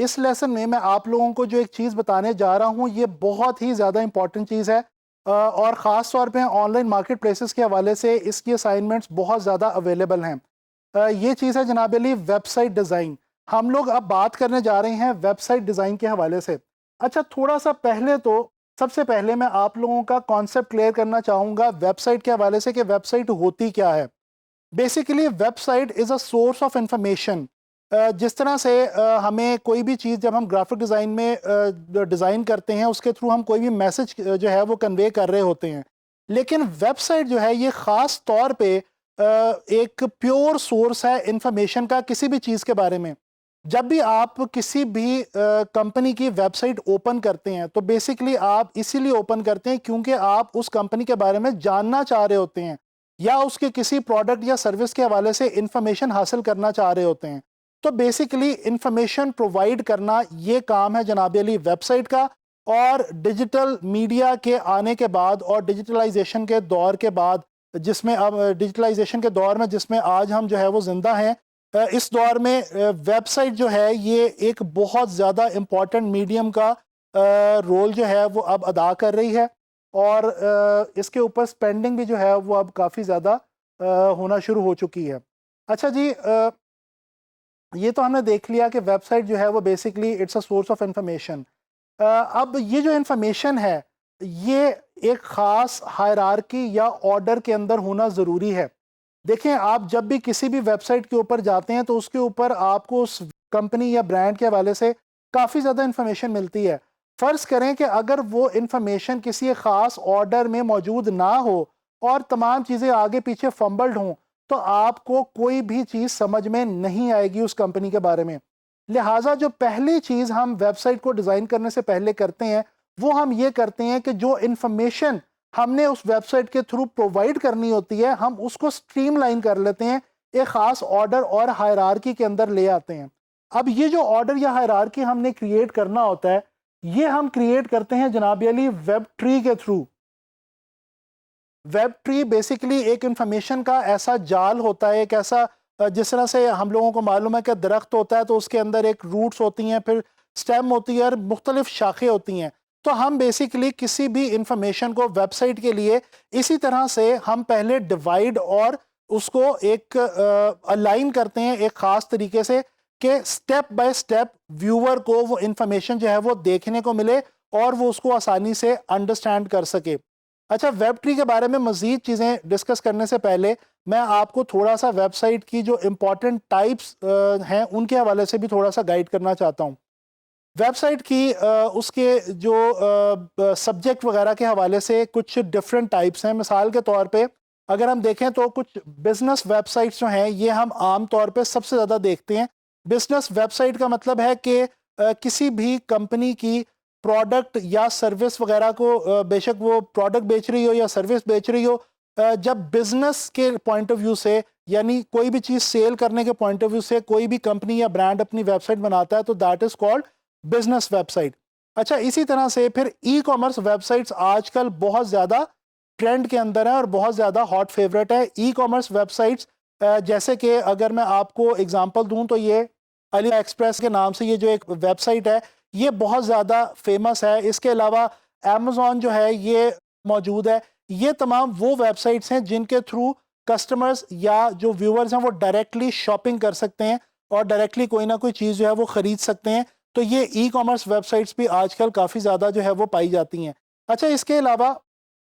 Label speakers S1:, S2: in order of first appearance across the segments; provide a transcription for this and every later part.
S1: इस लेसन में मैं आप लोगों को जो एक चीज़ बताने जा रहा हूँ ये बहुत ही ज़्यादा इंपॉर्टेंट चीज़ है, और ख़ास तौर पे ऑनलाइन मार्केट प्लेसेस के हवाले से इसकी असाइनमेंट्स बहुत ज़्यादा अवेलेबल हैं। ये चीज़ है जनाब अली वेबसाइट डिज़ाइन। हम लोग अब बात करने जा रहे हैं वेबसाइट डिज़ाइन के हवाले से। अच्छा, थोड़ा सा पहले तो सबसे पहले मैं आप लोगों का कॉन्सेप्ट क्लियर करना चाहूँगा वेबसाइट के हवाले से कि वेबसाइट होती क्या है। Basically website is a source of information. जिस तरह से हमें कोई भी चीज़ जब हम ग्राफिक डिज़ाइन में डिज़ाइन करते हैं उसके थ्रू हम कोई भी मैसेज जो है वो कन्वे कर रहे होते हैं, लेकिन वेबसाइट जो है ये ख़ास तौर पे एक प्योर सोर्स है इंफॉर्मेशन का किसी भी चीज़ के बारे में। जब भी आप किसी भी कंपनी की वेबसाइट ओपन करते हैं तो बेसिकली आप इसीलिए ओपन करते हैं क्योंकि आप उस कंपनी के बारे में जानना चाह रहे होते हैं या उसके किसी प्रोडक्ट या सर्विस के हवाले से इंफॉर्मेशन हासिल करना चाह रहे होते हैं। तो बेसिकली इंफॉर्मेशन प्रोवाइड करना ये काम है जनाब अली वेबसाइट का। और डिजिटल मीडिया के आने के बाद और डिजिटलाइजेशन के दौर के बाद, जिसमें अब डिजिटलाइजेशन के दौर में जिसमें आज हम जो है वो जिंदा हैं, इस दौर में वेबसाइट जो है ये एक बहुत ज़्यादा इम्पॉर्टेंट मीडियम का रोल जो है वो अब अदा कर रही है। और इसके ऊपर स्पेंडिंग भी जो है वो अब काफ़ी ज़्यादा होना शुरू हो चुकी है। अच्छा जी, ये तो हमने देख लिया कि वेबसाइट जो है वो basically it's a source of information. अब ये जो इंफॉर्मेशन है ये एक ख़ास हायरार्की या ऑर्डर के अंदर होना ज़रूरी है। देखें, आप जब भी किसी भी वेबसाइट के ऊपर जाते हैं तो उसके ऊपर आपको उस कंपनी या ब्रांड के हवाले से काफ़ी ज़्यादा इंफॉर्मेशन मिलती है। फ़र्ज़ करें कि अगर वो इंफॉर्मेशन किसी एक ख़ास ऑर्डर में मौजूद ना हो और तमाम चीज़ें आगे पीछे फंबल्ड हों, तो आपको कोई भी चीज़ समझ में नहीं आएगी उस कंपनी के बारे में। लिहाजा जो पहली चीज़ हम वेबसाइट को डिज़ाइन करने से पहले करते हैं वो हम ये करते हैं कि जो इंफॉर्मेशन हमने उस वेबसाइट के थ्रू प्रोवाइड करनी होती है हम उसको स्ट्रीमलाइन कर लेते हैं, एक ख़ास ऑर्डर और हायरार्की के अंदर ले आते हैं। अब ये जो ऑर्डर या हायरार्की हमने क्रिएट करना होता है ये हम क्रिएट करते हैं जनाब अली वेब ट्री के थ्रू। वेब ट्री बेसिकली एक इंफॉर्मेशन का ऐसा जाल होता है, एक ऐसा जिस तरह से हम लोगों को मालूम है कि दरख्त होता है तो उसके अंदर एक रूट्स होती हैं, फिर स्टेम होती है और मुख्तलिफ शाखें होती हैं। तो हम बेसिकली किसी भी इंफॉर्मेशन को वेबसाइट के लिए इसी तरह से हम पहले डिवाइड और उसको एक अलाइन करते हैं एक ख़ास तरीके से कि स्टेप बाय स्टेप व्यूअर को वो इंफॉर्मेशन जो है वो देखने को मिले और वो उसको आसानी से अंडरस्टैंड कर सके। अच्छा, वेब ट्री के बारे में मज़ीद चीज़ें डिस्कस करने से पहले मैं आपको थोड़ा सा वेबसाइट की जो इम्पॉर्टेंट टाइप्स हैं उनके हवाले से भी थोड़ा सा गाइड करना चाहता हूँ। वेबसाइट की उसके जो सब्जेक्ट वगैरह के हवाले से कुछ डिफरेंट टाइप्स हैं। मिसाल के तौर पे अगर हम देखें तो कुछ बिजनेस वेबसाइट्स जो हैं ये हम आम तौर पे सबसे ज़्यादा देखते हैं। बिजनेस वेबसाइट का मतलब है कि किसी भी कंपनी की प्रोडक्ट या सर्विस वगैरह को, बेशक वो प्रोडक्ट बेच रही हो या सर्विस बेच रही हो, जब बिजनेस के पॉइंट ऑफ व्यू से यानी कोई भी चीज़ सेल करने के पॉइंट ऑफ व्यू से कोई भी कंपनी या ब्रांड अपनी वेबसाइट बनाता है तो that is called business website. अच्छा, इसी तरह से फिर ई कॉमर्स वेबसाइट्स आजकल बहुत ज़्यादा ट्रेंड के अंदर है और बहुत ज़्यादा हॉट फेवरेट है। ई कॉमर्स वेबसाइट्स जैसे कि अगर मैं आपको एग्जांपल दूं तो ये अली एक्सप्रेस के नाम से ये जो एक वेबसाइट है ये बहुत ज़्यादा फेमस है। इसके अलावा अमेज़ॉन जो है ये मौजूद है। ये तमाम वो वेबसाइट्स हैं जिनके थ्रू कस्टमर्स या जो व्यूअर्स हैं वो डायरेक्टली शॉपिंग कर सकते हैं और डायरेक्टली कोई ना कोई चीज़ जो है वो ख़रीद सकते हैं। तो ये ई कॉमर्स वेबसाइट्स भी आजकल काफ़ी ज़्यादा जो है वो पाई जाती हैं। अच्छा, इसके अलावा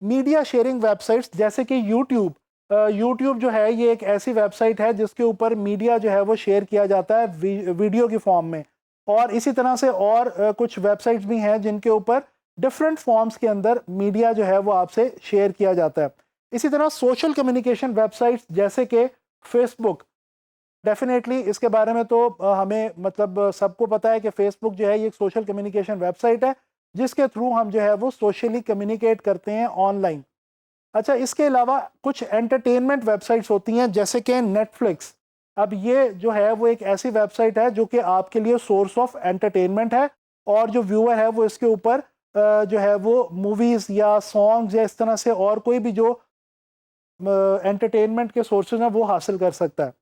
S1: मीडिया शेयरिंग वेबसाइट्स जैसे कि यूट्यूब, यूट्यूब जो है ये एक ऐसी वेबसाइट है जिसके ऊपर मीडिया जो है वो शेयर किया जाता है वीडियो की फॉर्म में। और इसी तरह से और कुछ वेबसाइट्स भी हैं जिनके ऊपर डिफरेंट फॉर्म्स के अंदर मीडिया जो है वो आपसे शेयर किया जाता है। इसी तरह सोशल कम्युनिकेशन वेबसाइट्स जैसे कि फेसबुक, डेफिनेटली इसके बारे में तो हमें मतलब सबको पता है कि फेसबुक जो है ये एक सोशल कम्युनिकेशन वेबसाइट है जिसके थ्रू हम जो है वो सोशली कम्युनिकेट करते हैं ऑनलाइन। अच्छा, इसके अलावा कुछ एंटरटेनमेंट वेबसाइट्स होती हैं जैसे कि नेटफ्लिक्स। अब ये जो है वो एक ऐसी वेबसाइट है जो कि आपके लिए सोर्स ऑफ एंटरटेनमेंट है और जो व्यूअर है वो इसके ऊपर जो है वो मूवीज़ या सॉन्ग्स या इस तरह से और कोई भी जो एंटरटेनमेंट के सोर्सेज हैं वो हासिल कर सकता है।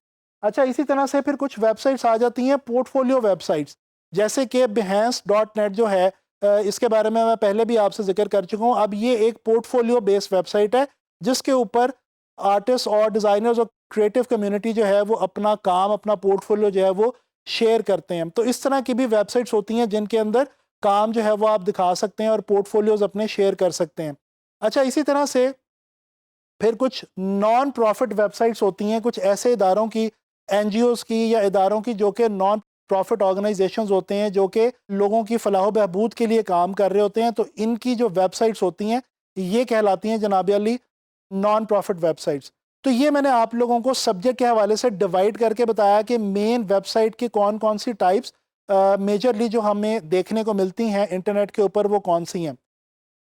S1: अच्छा, इसी तरह से फिर कुछ वेबसाइट्स आ जाती हैं पोर्टफोलियो वेबसाइट्स जैसे कि behance.net जो है, इसके बारे में मैं पहले भी आपसे जिक्र कर चुका हूँ। अब ये एक पोर्टफोलियो बेस्ड वेबसाइट है जिसके ऊपर आर्टिस्ट और डिज़ाइनर्स और क्रिएटिव कम्युनिटी जो है वो अपना काम, अपना पोर्टफोलियो जो है वो शेयर करते हैं। तो इस तरह की भी वेबसाइट्स होती हैं जिनके अंदर काम जो है वो आप दिखा सकते हैं और पोर्टफोलियोज अपने शेयर कर सकते हैं। अच्छा, इसी तरह से फिर कुछ नॉन प्रॉफिट वेबसाइट्स होती हैं, कुछ ऐसे इदारों की, एनजीओज की या इदारों की जो कि नॉन प्रॉफिट ऑर्गेनाइजेशंस होते हैं, जो कि लोगों की फलाह बहबूद के लिए काम कर रहे होते हैं। तो इनकी जो वेबसाइट्स होती हैं ये कहलाती हैं जनाब अली नॉन प्रॉफिट वेबसाइट्स। तो ये मैंने आप लोगों को सब्जेक्ट के हवाले से डिवाइड करके बताया कि मेन वेबसाइट की कौन कौन सी टाइप्स मेजरली जो हमें देखने को मिलती हैं इंटरनेट के ऊपर वो कौन सी हैं।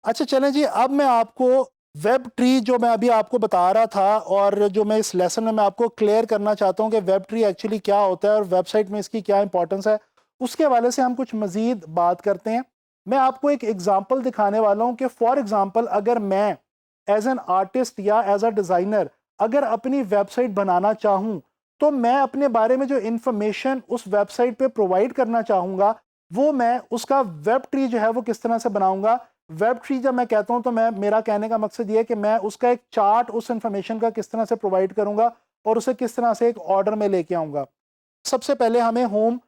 S1: अच्छा चलें जी, अब मैं आपको वेब ट्री जो मैं अभी आपको बता रहा था और जो मैं इस लेसन में मैं आपको क्लियर करना चाहता हूँ कि वेब ट्री एक्चुअली क्या होता है और वेबसाइट में इसकी क्या इंपॉर्टेंस है, उसके हवाले से हम कुछ मज़ीद बात करते हैं। मैं आपको एक एग्जांपल दिखाने वाला हूँ कि फॉर एग्जांपल अगर मैं एज एन आर्टिस्ट या एज अ डिज़ाइनर अगर अपनी वेबसाइट बनाना चाहूँ, तो मैं अपने बारे में जो इंफॉर्मेशन उस वेबसाइट पे प्रोवाइड करना चाहूँगा वो मैं उसका वेब ट्री जो है वो किस तरह से बनाऊँगा। वेब ट्री जब मैं कहता हूँ तो मैं, मेरा कहने का मकसद ये है कि मैं उसका एक चार्ट उस इंफॉर्मेशन का किस तरह से प्रोवाइड करूँगा और उसे किस तरह से एक ऑर्डर में लेके आऊँगा। सबसे पहले हमें होम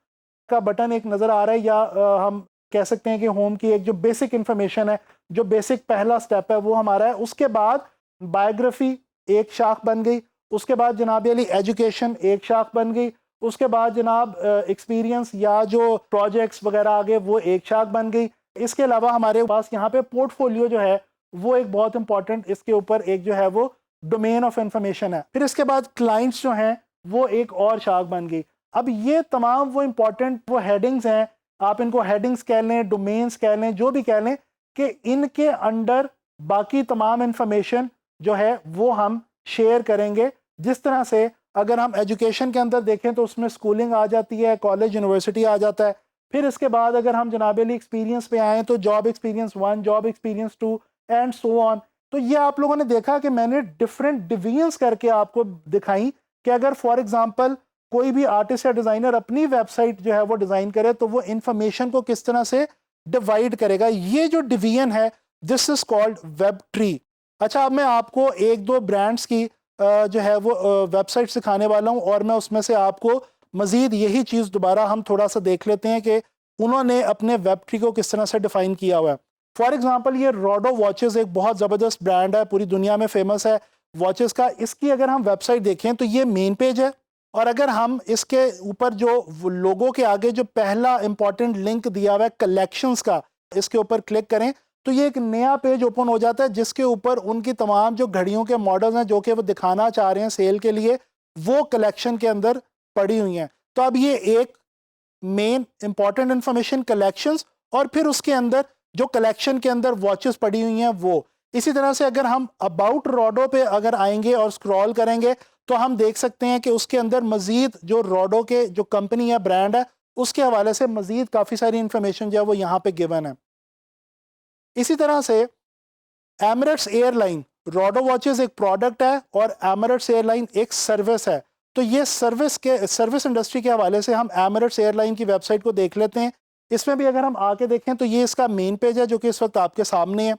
S1: का बटन एक नज़र आ रहा है, या हम कह सकते हैं कि होम की एक जो बेसिक इंफॉर्मेशन है, जो बेसिक पहला स्टेप है वो हमारा है। उसके बाद बायोग्राफी एक शाख बन गई, उसके बाद जनाब अली एजुकेशन एक शाख बन गई, उसके बाद जनाब एक्सपीरियंस या जो प्रोजेक्ट्स वगैरह आगे वो एक शाख बन गई। इसके अलावा हमारे पास यहाँ पे पोर्टफोलियो जो है वो एक बहुत इंपॉर्टेंट, इसके ऊपर एक जो है वो डोमेन ऑफ इंफॉर्मेशन है। फिर इसके बाद क्लाइंट्स जो हैं वो एक और शाख बन गई। अब ये तमाम वो इंपॉर्टेंट वो हेडिंग्स हैं, आप इनको हेडिंग्स कह लें, डोमेन्स कह लें, जो भी कह लें, कि इनके अंडर बाकी तमाम इंफॉर्मेशन जो है वो हम शेयर करेंगे। जिस तरह से अगर हम एजुकेशन के अंदर देखें तो उसमें स्कूलिंग आ जाती है, कॉलेज यूनिवर्सिटी आ जाता है। फिर इसके बाद अगर हम जनाब अली एक्सपीरियंस पे आएँ तो job experience 1, job experience 2 and so on. तो ये आप लोगों ने देखा कि मैंने डिफरेंट डिवीजन्स करके आपको दिखाई कि अगर फॉर एग्जांपल कोई भी आर्टिस्ट या डिज़ाइनर अपनी वेबसाइट जो है वो डिज़ाइन करे तो वो इंफॉर्मेशन को किस तरह से डिवाइड करेगा। ये जो डिवीजन है this is called web tree. अच्छा, अब मैं आपको एक दो ब्रांड्स की जो है वो वेबसाइट सिखाने वाला हूँ और मैं उसमें से आपको मज़ीद यही चीज़ दोबारा हम थोड़ा सा देख लेते हैं कि उन्होंने अपने वेब ट्री को किस तरह से डिफ़ाइन किया हुआ है। फॉर एग्जांपल ये रोडो वॉचेस एक बहुत ज़बरदस्त ब्रांड है, पूरी दुनिया में फेमस है वॉचेस का। इसकी अगर हम वेबसाइट देखें तो ये मेन पेज है और अगर हम इसके ऊपर जो लोगों के आगे जो पहला इंपॉर्टेंट लिंक दिया हुआ है कलेक्शंस का, इसके ऊपर क्लिक करें तो ये एक नया पेज ओपन हो जाता है जिसके ऊपर उनकी तमाम जो घड़ियों के मॉडल्स हैं जो कि वो दिखाना चाह रहे हैं सेल के लिए, वो कलेक्शन के अंदर पड़ी हुई हैं। तो अब ये एक मेन इंपॉर्टेंट इंफॉर्मेशन कलेक्शंस और फिर उसके अंदर जो कलेक्शन के अंदर वॉचेस पड़ी हुई हैं वो। इसी तरह से अगर हम अबाउट रोडो पे अगर आएंगे और स्क्रॉल करेंगे तो हम देख सकते हैं कि उसके अंदर मजीद जो रोडो के जो कंपनी है, ब्रांड है, उसके हवाले से मजीद काफ़ी सारी इंफॉर्मेशन जो है वो यहाँ पे गिवन है। इसी तरह से एमिरेट्स एयरलाइन, रोडो वॉचेस एक प्रोडक्ट है और एमिरेट्स एयरलाइन एक सर्विस है। तो ये सर्विस इंडस्ट्री के हवाले से हम एमिरेट्स एयरलाइन की वेबसाइट को देख लेते हैं। इसमें भी अगर हम आके देखें तो ये इसका मेन पेज है जो कि इस वक्त आपके सामने है।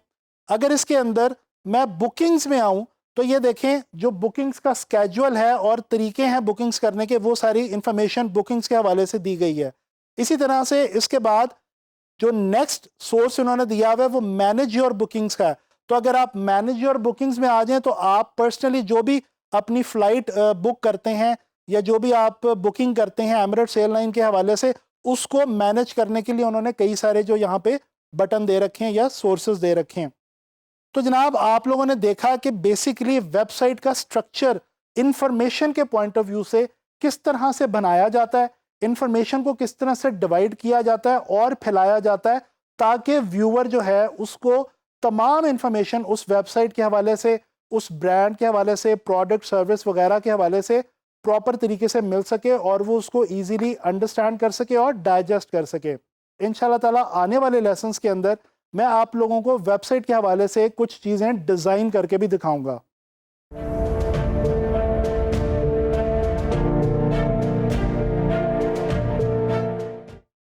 S1: अगर इसके अंदर मैं बुकिंग्स में आऊँ तो ये देखें जो बुकिंग्स का स्केड्यूल है और तरीके हैं बुकिंग्स करने के, वो सारी इंफॉर्मेशन बुकिंग्स के हवाले से दी गई है। इसी तरह से इसके बाद जो नेक्स्ट सोर्स इन्होंने दिया हुआ है वो मैनेज योर बुकिंग्स का है। तो अगर आप मैनेज योर बुकिंग्स में आ जाएं तो आप पर्सनली जो भी अपनी फ़्लाइट बुक करते हैं या जो भी आप बुकिंग करते हैं एमिरेट्स एयरलाइन के हवाले से, उसको मैनेज करने के लिए उन्होंने कई सारे जो यहाँ पे बटन दे रखे हैं या सोर्सेज दे रखे हैं। तो जनाब आप लोगों ने देखा कि बेसिकली वेबसाइट का स्ट्रक्चर इंफॉर्मेशन के पॉइंट ऑफ व्यू से किस तरह से बनाया जाता है, इंफॉर्मेशन को किस तरह से डिवाइड किया जाता है और फैलाया जाता है ताकि व्यूअर जो है उसको तमाम इंफॉर्मेशन उस वेबसाइट के हवाले से, उस ब्रांड के हवाले से, प्रोडक्ट सर्विस वगैरह के हवाले से प्रॉपर तरीके से मिल सके और वो उसको ईजीली अंडरस्टैंड कर सके और डाइजेस्ट कर सके। इंशाल्लाह ताला आने वाले लेसन्स के अंदर मैं आप लोगों को वेबसाइट के हवाले से कुछ चीज़ें डिज़ाइन करके भी दिखाऊंगा।